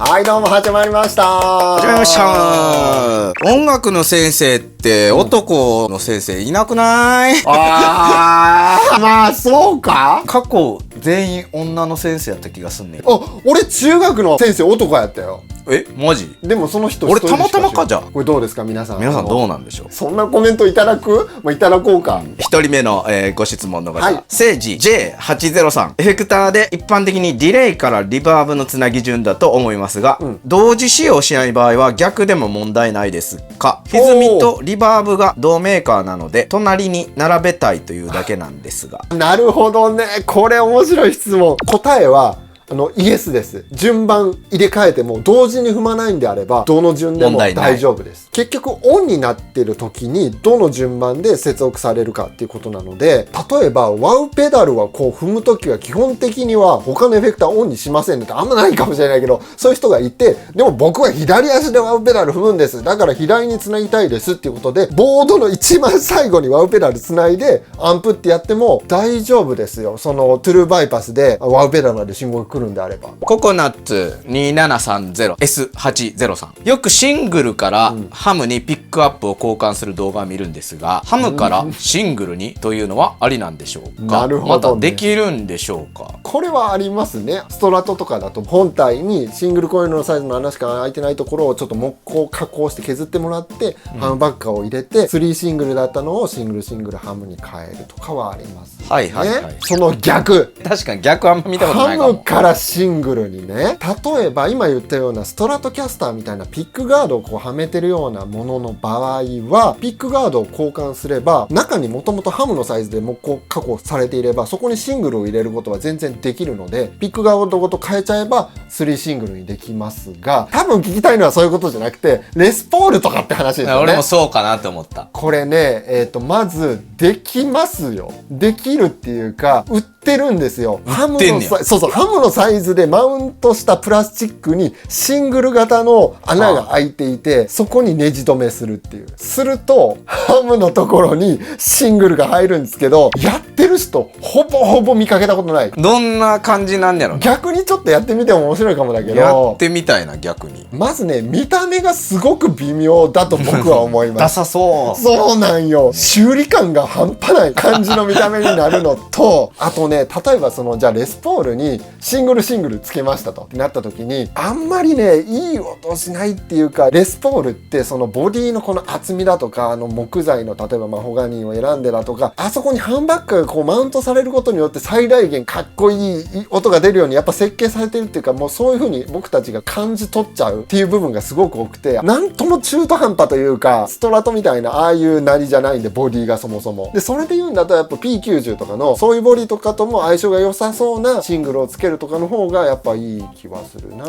はい、どうも始まりました。始まりました。音楽の先生って男の先生いなくない？まあそうか。過去全員女の先生やった気がすんねん。俺中学の先生男やったよ。マジ？でもその人俺たまたまかじゃあ。これどうですか皆さん。皆さんどうなんでしょう。そんなコメントいただく？もういただこうか。一人目の、ご質問の方、はい、セイジ J803 エフェクターで一般的にディレイからリバーブのつなぎ順だと思いますが、同時使用しない場合は逆でも問題ないですか？歪みとリバーブが同メーカーなので隣に並べたいというだけなんですが。なるほどね。これ面白い質問。答えはイエスです。順番入れ替えても同時に踏まないんであればどの順でも大丈夫です。結局オンになってる時にどの順番で接続されるかっていうことなので、例えばワウペダルはこう踏む時は基本的には他のエフェクターオンにしませんねってあんまないかもしれないけど、そういう人がいて、でも僕は左足でワウペダル踏むんです、だから左につなぎたいですっていうことでボードの一番最後にワウペダルつないでアンプってやっても大丈夫ですよ。そのトゥルーバイパスでワウペダルまで信号が来るんであれば。ココナッツ 2730S803 よくシングルからハムにピックアップを交換する動画を見るんですが、ハムからシングルにというのはありなんでしょうか？なるほどね。またできるんでしょうか？これはありますね。ストラトとかだと本体にシングルコイルのサイズの穴しか開いてないところをちょっと木工加工して削ってもらって、ハムバッカーを入れて3シングルだったのをシングルハムに変えるとかはあります、ね。はいはいはい。その逆。確かに逆あんま見たことないかも。ハムからシングルにね、例えば今言ったようなストラトキャスターみたいなピックガードをこうはめてるようなものの場合はピックガードを交換すれば中にもともとハムのサイズで木工加工されていればそこにシングルを入れることは全然できるので、ピックガードごと変えちゃえば3シングルにできますが、多分聞きたいのはそういうことじゃなくてレスポールとかって話ですよね。俺もそうかなって思った。これね、まずできますよ。できるっていうか売ってるんですよ。ハムのサイズでマウントしたプラスチックにシングル型の穴が開いていて、そこにネジ止めするっていう。するとハムのところにシングルが入るんですけど、やってる人ほぼ見かけたことない。どんな感じなんやろな。逆にちょっとやってみても面白いかもだけど。やってみたいな。逆にまずね、見た目がすごく微妙だと僕は思います。ダサそう。そうなんよ。修理感が半端ない感じの見た目になるのと、あとね、例えばじゃあレスポールにシングルつけましたとなった時にあんまりねいい音しないっていうか、レスポールってそのボディのこの厚みだとか木材の例えばマホガニーを選んでだとか、あそこにハンバックがこうマウントされることによって最大限かっこいい音が出るようにやっぱ設計されてるっていうか、もうそういう風に僕たちが感じ取っちゃうっていう部分がすごく多くて、なんとも中途半端というかストラトみたいなああいうなりじゃないんで、ボディがそもそもで、それで言うんだとやっぱ P90 とかのそういうボディとかとも相性が良さそうなシングルをつけるとかの方がやっぱいい気はするな。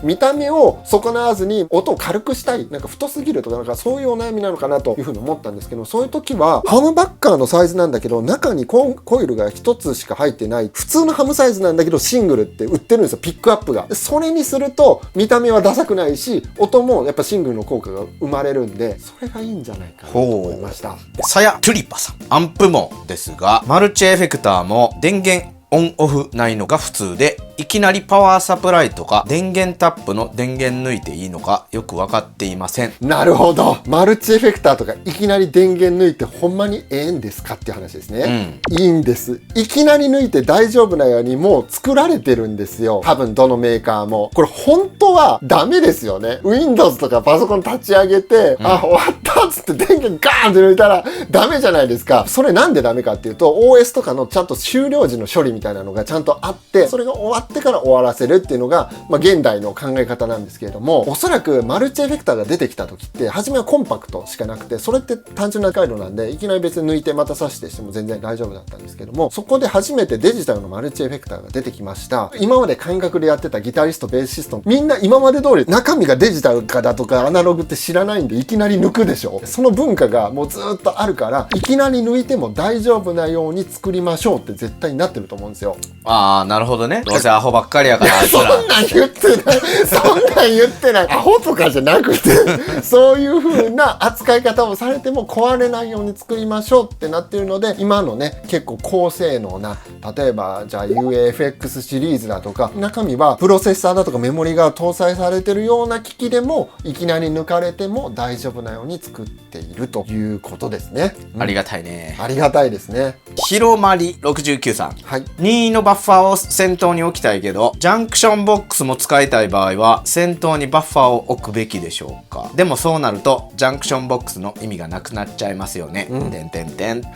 見た目を損なわずに音を軽くしたい、なんか太すぎるとかなんかそういうお悩みなのかなというふうに思ったんですけど、そういう時はハムバッカーのサイズなんだけど中にコイルが1つしか入ってない普通のハムサイズなんだけどシングルって売ってるんですよ、ピックアップが。それにすると見た目はダサくないし音もやっぱシングルの効果が生まれるんで、それがいいんじゃないかなと思いました。さやトゥリパさん、アンプもですがマルチエフェクターも電源オンオフないのが普通で、いきなりパワーサプライとか電源タップの電源抜いていいのかよく分かっていません。なるほど。マルチエフェクターとかいきなり電源抜いてほんまにええんですかっていう話ですね、いいんです。いきなり抜いて大丈夫なようにもう作られてるんですよ、多分どのメーカーも。これ本当はダメですよね。 Windows とかパソコン立ち上げて、あ終わったっつって電源ガーンって抜いたらダメじゃないですか。それなんでダメかっていうと OS とかのちゃんと終了時の処理みたいなのがちゃんとあって、それが終わってから終わらせるっていうのが、現代の考え方なんですけれども、おそらくマルチエフェクターが出てきた時って初めはコンパクトしかなくて、それって単純な回路なんでいきなり別に抜いてまた挿してしても全然大丈夫だったんですけども、そこで初めてデジタルのマルチエフェクターが出てきました。今まで感覚でやってたギタリストベーシストみんな今まで通り中身がデジタルかだとかアナログって知らないんでいきなり抜くでしょ。その文化がもうずっとあるから、いきなり抜いても大丈夫なように作りましょうって絶対になってると思うんですよ。なるほどね。どうせアホばっかりやからあいつら。そんなん言ってない。そんなん言ってない。アホとかじゃなくて、そういう風な扱い方をされても壊れないように作りましょうってなってるので、今のね、結構高性能な、例えば、じゃあ UEFX シリーズだとか、中身はプロセッサーだとかメモリが搭載されてるような機器でも、いきなり抜かれても大丈夫なように作っているということですね。ありがたいね。ありがたいですね。ひろまり69さん。はい。任意のバッファーを先頭に置きたいけど、ジャンクションボックスも使いたい場合は、先頭にバッファーを置くべきでしょうか。でもそうなると、ジャンクションボックスの意味がなくなっちゃいますよね。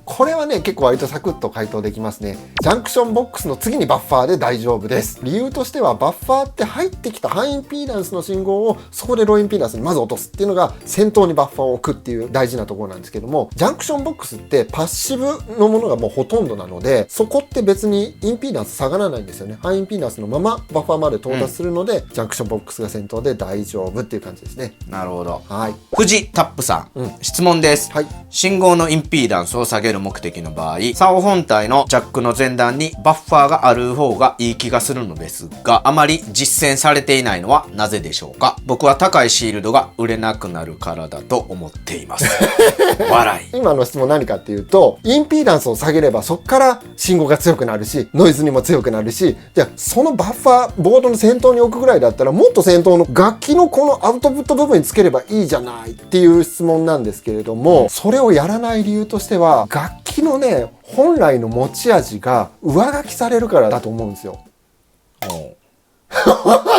これはね、結構割とサクッと回答できますね。ジャンクションボックスの次にバッファーで大丈夫です。理由としては、バッファーって入ってきたハイインピーダンスの信号をそこでローインピーダンスにまず落とすっていうのが、先頭にバッファーを置くっていう大事なところなんですけども、ジャンクションボックスってパッシブのものがもうほとんどなので、そこって別にインピーダンス下がらないんですよね。ハイインピーダンスのままバッファーまで到達するので、ジャンクションボックスが先頭で大丈夫っていう感じですね。なるほど。はい。富士タップさん、質問です、はい。信号のインピーダンスを下げる目的の場合、竿本体のジャックの前段にバッファーがある方がいい気がするのですが、あまり実践されていないのはなぜでしょうか。僕は高いシールドが売れなくなるからだと思っています。笑い。今の質問何かっていうと、インピーダンスを下げればそこから信号が強くなるし、ノイズにも強くなるし、じゃあそのバッファーボードの先頭に置くぐらいだったら、もっと先頭の楽器のこのアウトプット部分につければいいじゃないっていう質問なんですけれども、それをやらない理由としては、楽器のね、本来の持ち味が上書きされるからだと思うんですよ。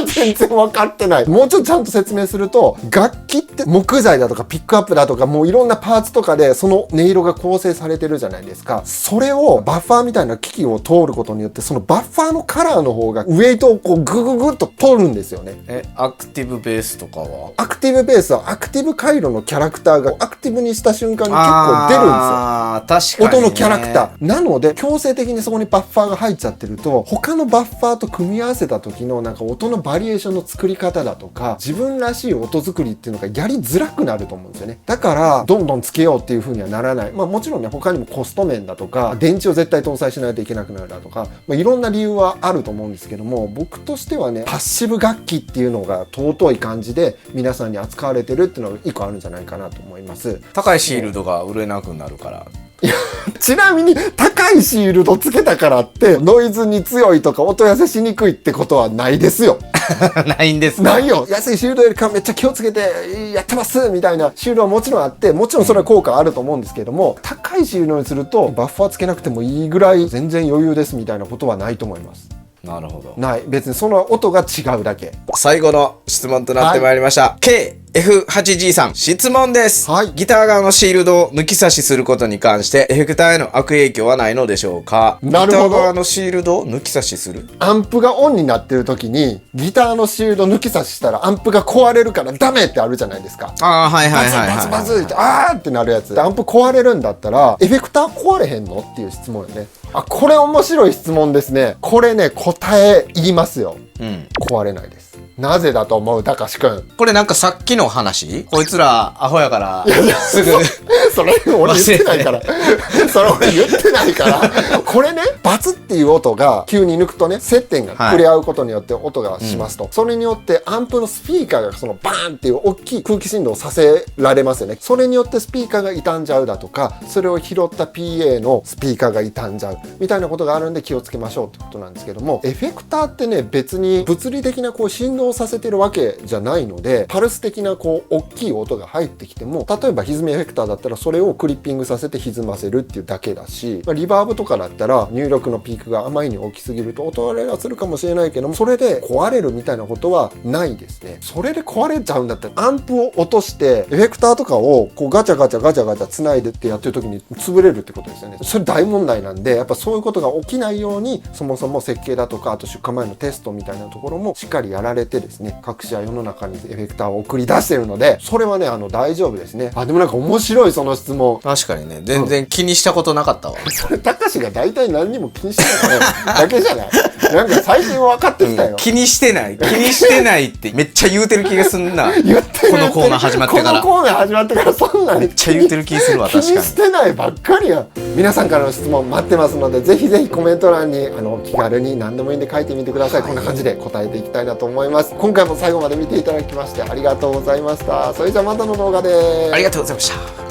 全然分かってない。もうちょっとちゃんと説明すると、楽器って木材だとかピックアップだとか、もういろんなパーツとかでその音色が構成されてるじゃないですか。それをバッファーみたいな機器を通ることによって、そのバッファーのカラーの方がウェイトをこうグググっと取るんですよね。アクティブベースとかは？アクティブベースはアクティブ回路のキャラクターがアクティブにした瞬間に結構出るんですよ。あー、確かにね。音のキャラクター。なので、強制的にそこにバッファーが入っちゃってると、他のバッファーと組み合わせた時のなんか音のバリエーションの作り方だとか、自分らしい音作りっていうのがやりづらくなると思うんですよね。だからどんどんつけようっていう風にはならない。まあもちろんね、他にもコスト面だとか、電池を絶対搭載しないといけなくなるだとか、まあ、いろんな理由はあると思うんですけども、僕としてはね、パッシブ楽器っていうのが尊い感じで皆さんに扱われてるっていうのが一個あるんじゃないかなと思います。高いシールドが売れなくなるから。いや、ちなみに高いシールドつけたからってノイズに強いとか音寄せしにくいってことはないですよ。ないんですか？ないよ。安いシールドよりかめっちゃ気をつけてやってますみたいなシールドはもちろんあって、もちろんそれは効果あると思うんですけども、高いシールドにするとバッファーつけなくてもいいぐらい全然余裕ですみたいなことはないと思います。なるほど。ない。別にその音が違うだけ。最後の質問となってまいりました。KF8G さん、質問です。はい。ギター側のシールドを抜き差しすることに関して、エフェクターへの悪影響はないのでしょうか？なるほど。ギター側のシールドを抜き差しする？アンプがオンになってる時に、ギターのシールド抜き差ししたらアンプが壊れるからダメってあるじゃないですか。ああ、はいはいはいはい。バズバズバズってあーってなるやつ。アンプ壊れるんだったら、エフェクター壊れへんのっていう質問よね。あ、これ面白い質問ですね。これね、答え言いますよ。壊れないです。なぜだと思う、たかしくん。これなんかさっきの話？こいつらアホやからすぐそれ俺言ってないからそれ俺言ってないからこれね、バツっていう音が急に抜くとね、接点が触れ合うことによって音がしますと、それによってアンプのスピーカーがそのバーンっていう大きい空気振動をさせられますよね。それによってスピーカーが傷んじゃうだとか、それを拾った PA のスピーカーが傷んじゃうみたいなことがあるんで気をつけましょうってことなんですけども、エフェクターってね、別に物理的なこう振動をさせてるわけじゃないので、パルス的なこう大きい音が入ってきても、例えば歪みエフェクターだったらそれをクリッピングさせて歪ませるっていうだけだし、リバーブとかだったら入力のピークがあまりに大きすぎると音割れはするかもしれないけども、それで壊れるみたいなことはないですね。それで壊れちゃうんだったら、アンプを落としてエフェクターとかをこうガチャガチャガチャガチャ繋いでってやってる時に潰れるってことですよね。それ大問題なんで、やっぱそういうことが起きないように、そもそも設計だとか、あと出荷前のテストみたいなところもしっかりやられてですね、各社世の中にエフェクターを送り出してるので、それはね、大丈夫ですね。あ、でもなんか面白い、その質問。確かにね、全然気にしたことなかったわ。それ、たかしが大体何にも気にしてないだけじゃない？なんか最近分かってきたよ。気にしてないってめっちゃ言うてる気がすんな。言ってる。このコーナー始まってから。このコーナー始まってからそんなにめっちゃ言うてる気するわ、確かに。気にしてないばっかりやん。皆さんからの質問待ってますので、ぜひぜひコメント欄に気軽に何でもいいんで書いてみてください。こんな感じで答えていきたいなと思います。。今回も最後まで見ていただきましてありがとうございました。それじゃあまたの動画で。ありがとうございました。